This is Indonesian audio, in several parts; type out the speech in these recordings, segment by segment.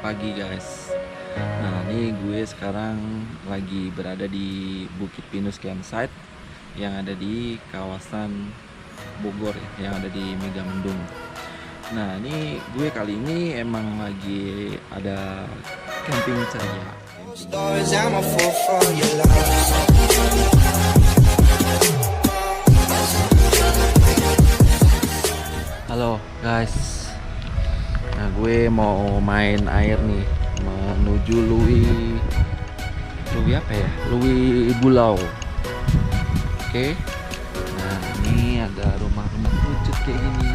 pagi guys. Nah ini gue sekarang lagi berada di Bukit Pinus campsite yang ada di kawasan Bogor ya, yang ada di Megamendung. Nah ini gue kali ini emang lagi ada camping ceria. Halo guys. Nah gue mau main air nih, menuju Lui apa ya? Lui Bulau. Oke. Nah ini ada rumah-rumah wujud kayak gini.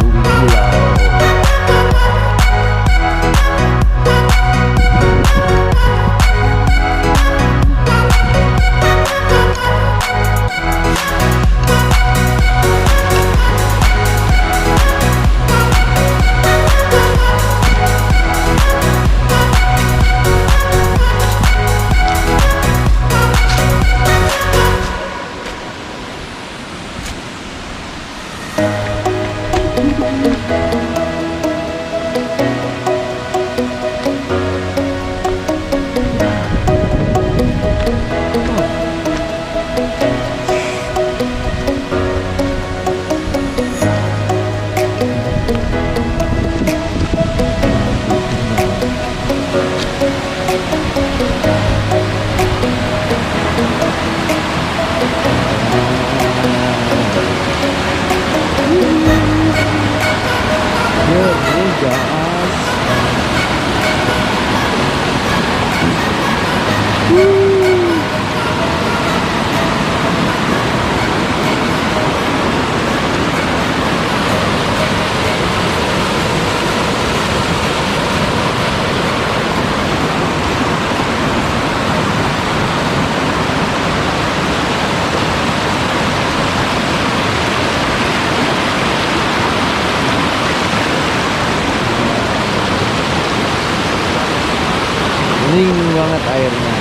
Lui Bulau. Bening banget airnya.